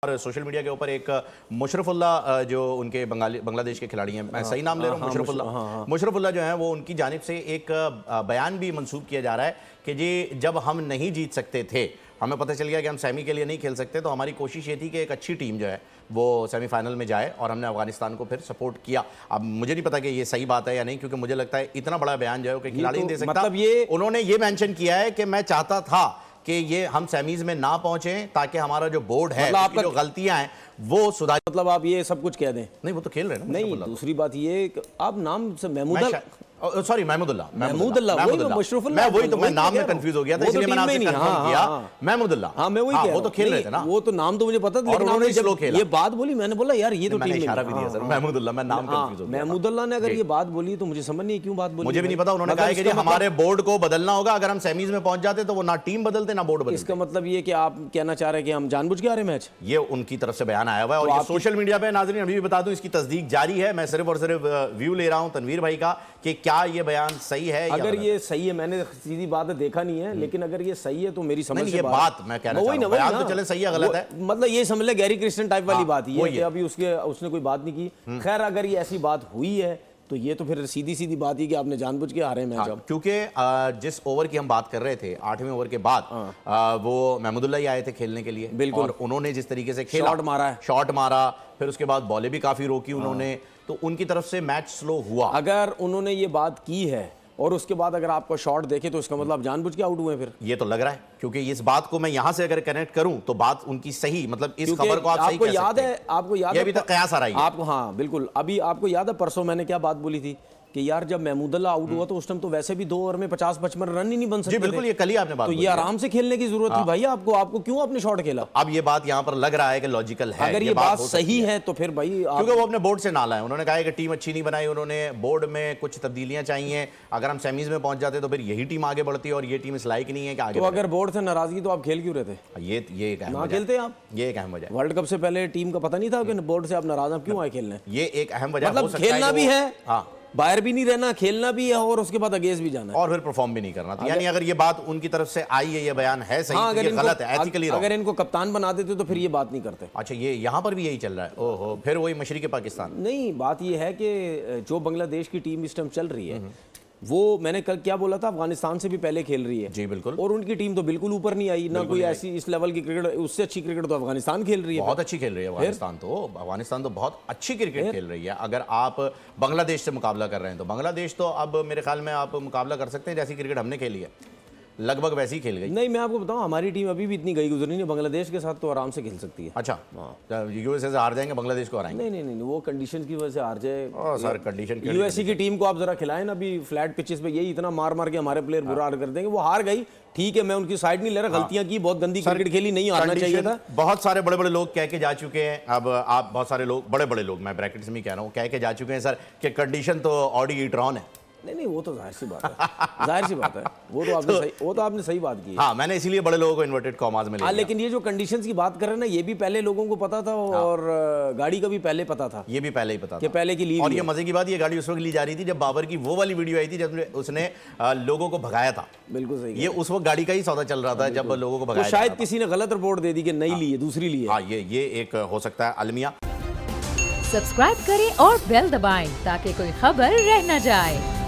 और social media के ऊपर एक मुशर्रफुल्ला जो उनके बांग्लादेश के खिलाड़ी हैं, मैं सही नाम ले रहा हूँ, मुशर्रफुल्ला मुशर्रफुल्ला जो है वो उनकी जानिब से एक बयान भी मंसूब किया जा रहा है कि जी जब हम नहीं जीत सकते थे, हमें पता चल गया कि हम सेमी के लिए नहीं खेल सकते, तो हमारी कोशिश ये थी कि एक अच्छी टीम जो है वो सेमीफाइनल में जाए और हमने अफगानिस्तान को फिर सपोर्ट किया। अब मुझे नहीं पता कि ये सही बात है या नहीं, क्योंकि मुझे लगता है इतना बड़ा बयान जो है कि खिलाड़ी नहीं दे सकता। मतलब ये उन्होंने ये मेंशन किया है कि मैं चाहता था कि ये हम सेमीज में ना पहुंचे ताकि हमारा जो बोर्ड है, मतलब जो गलतियां हैं वो सुधार। मतलब आप ये सब कुछ कह दें? नहीं, वो तो खेल रहे हैं ना। नहीं, दूसरी बात ये आप नाम से महमूद सॉरी महमूदुल्लाह मैं नाम में कंफ्यूज हो गया था, इसलिए मैंने आपसे कंफर्म किया महमूदुल्लाह। हाँ, मैं वही कह रहा हूं, वो तो खेल रहे थे ना, वो तो नाम तो मुझे पता था, लेकिन उन्होंने स्लो खेला। ये बात बोली, मैंने बोला यार ये तो टीम में इशारा भी दिया सर, महमूदुल्लाह, मैं नाम कंफ्यूज हो गया। महमूदुल्लाह ने अगर ये बात बोली तो मुझे समझ नहीं क्यों बात बोली, मुझे भी नहीं पता। उन्होंने कहा कि हमारे बोर्ड को बदलना होगा, अगर हम सेमीज में पहुंच जाते तो वो ना टीम बदलते ना बोर्ड बदलते। इसका मतलब ये कि आप कहना चाह रहे हैं कि हम जानबूझ के आ रहे मैच? ये उनकी तरफ से बयान आया हुआ है और सोशल मीडिया पे नाज़रीन अभी भी बता दूं इसकी तस्दीक जारी है। मैं सिर्फ और सिर्फ व्यू ले रहा हूं तनवीर भाई का कि क्या ये बयान सही है। अगर ये सही है, मैंने सीधी बात देखा नहीं है, लेकिन अगर ये सही है तो मेरी समझ से ये बात मैं कहना चाह रहा हूं, बयान तो चले सही है गलत है, मतलब ये समझ ले गैरी क्रिस्टियन टाइप वाली बात ये है कि अभी उसने कोई बात नहीं की। खैर अगर ये ऐसी बात हुई है तो ये तो फिर सीधी सीधी बात ही कि आपने जानबूझ के हारे मैच। क्योंकि जिस ओवर की हम बात कर रहे थे, 8वें ओवर के बाद वो महमूदुल्लाह ही आए थे खेलने के लिए, बिल्कुल, और उन्होंने जिस तरीके से खेला, शॉट मारा, फिर उसके बाद बॉलें भी काफी रोकी उन्होंने, तो उनकी तरफ से मैच स्लो हुआ। अगर उन्होंने ये बात की है और उसके बाद अगर आपको शॉट देखे तो इसका मतलब जानबूझ के आउट हुए, फिर ये तो लग रहा है। क्योंकि इस बात को मैं यहां से अगर कनेक्ट करूं तो बात उनकी सही, मतलब इस खबर को आप सही कह सकते हैं। आपको याद है अभी तक कयास आ रही है आपको? हाँ बिल्कुल। अभी आपको याद है परसों मैंने क्या बात बोली थी कि यार जब महमूदुल्लाह आउट हुआ तो उस टाइम तो वैसे भी 2 ओवर में 50-55 रन ही नहीं बन सकते। जी बिल्कुल, ये कल ही आपने बात तो ये आराम से खेलने की जरूरत थी भाई आपको क्यों आपने शॉट खेला? अब ये बात यहाँ पर लग रहा है कि लॉजिकल है। अगर ये बात सही है तो फिर भाई, क्योंकि वो अपने बोर्ड से नाला है, उन्होंने कहा कि टीम अच्छी नहीं बनाई, उन्होंने बोर्ड में कुछ तब्दीलियां चाहिए, अगर हम सेमीज में पहुंच जाते तो फिर यही टीम आगे बढ़ती और ये टीम इस लायक नहीं है कि आगे। तो अगर बोर्ड से नाराजगी तो आप खेल क्यों रहे थे? ये ना खेलते आप, ये एक अहम वजह। वर्ल्ड कप से पहले टीम का पता नहीं था कि बोर्ड से आप नाराज आप क्यों आए खेलने? ये एक अहम वजह, मतलब खेलना भी है, बाहर भी नहीं रहना, खेलना भी है और उसके बाद अगेंस्ट भी जाना है और फिर परफॉर्म भी नहीं करना था। यानी अगर ये बात उनकी तरफ से आई है, ये बयान है सही, तो ये गलत है एथिकली। अगर इनको कप्तान बना देते तो फिर ये बात नहीं करते। अच्छा, ये यहाँ पर भी यही चल रहा है? ओहो, फिर वही मशरिकी पाकिस्तान। नहीं, बात ये है कि जो बांग्लादेश की टीम इस टाइम चल रही है वो, मैंने कल क्या बोला था, अफगानिस्तान से भी पहले खेल रही है। जी बिल्कुल। और उनकी टीम तो बिल्कुल ऊपर नहीं आई, ना कोई ऐसी इस लेवल की क्रिकेट, उससे अच्छी क्रिकेट तो अफगानिस्तान खेल रही है। बहुत अच्छी खेल रही है अफगानिस्तान तो बहुत अच्छी क्रिकेट खेल रही है। अगर आप बांग्लादेश से मुकाबला कर रहे हैं तो बांग्लादेश तो अब मेरे ख्याल में आप मुकाबला कर सकते हैं जैसी क्रिकेट हमने खेली है, लगभग वैसी ही खेल गई। नहीं, मैं आपको बताऊं, हमारी टीम अभी भी इतनी गई गुजरी नहीं, बांग्लादेश के साथ तो आराम से खेल सकती है। अच्छा, यूएसए से हार जाएंगे, बांग्लादेश को हराएंगे? नहीं, वो कंडीशन की वजह से हार जाए सर। कंडीशन यूएसए की टीम को आप जरा खिलाएं ना, अभी फ्लैट पिचेस पे यही इतना मार के हमारे प्लेयर बुरा हार कर देंगे। वो हार गई, ठीक है, मैं उनकी साइड नहीं ले रहा, गलतियां की, बहुत गंदी क्रिकेट खेली, नहीं हारना चाहिए था। बहुत सारे बड़े बड़े लोग कह के जा चुके हैं, अब आप बहुत सारे लोग, बड़े बड़े लोग, मैं ब्रैकेट्स में कह रहा हूँ, कह के जा चुके हैं सर कि कंडीशन तो ऑडी ईट्रॉन है। नहीं, वो तो जाहिर सी बात है, जाहिर सी बात है, वो तो आपने सही बात की है। हाँ, मैंने इसीलिए बड़े लोगों को इन्वर्टेड कॉमास में ले लिया। लेकिन ये जो कंडीशंस की बात कर रहे हैं ना, ये भी पहले लोगों को पता था और गाड़ी का भी पहले पता था, ये भी पहले ही पता था कि पहले की लीड। और ये मजे की बात, ये गाड़ी उस वक्त ली जा रही थी जब बाबर की वो वाली वीडियो आई थी जब उसने लोगों को भगाया था। बिल्कुल सही, ये उस वक्त गाड़ी का ही सौदा चल रहा था जब लोगों को भगाया। शायद किसी ने गलत रिपोर्ट दे दी कि नई ली है, दूसरी ली है। हाँ, ये एक हो सकता है। अलमिया सब्सक्राइब करें और बेल दबाएं ताकि कोई खबर रह न जाए।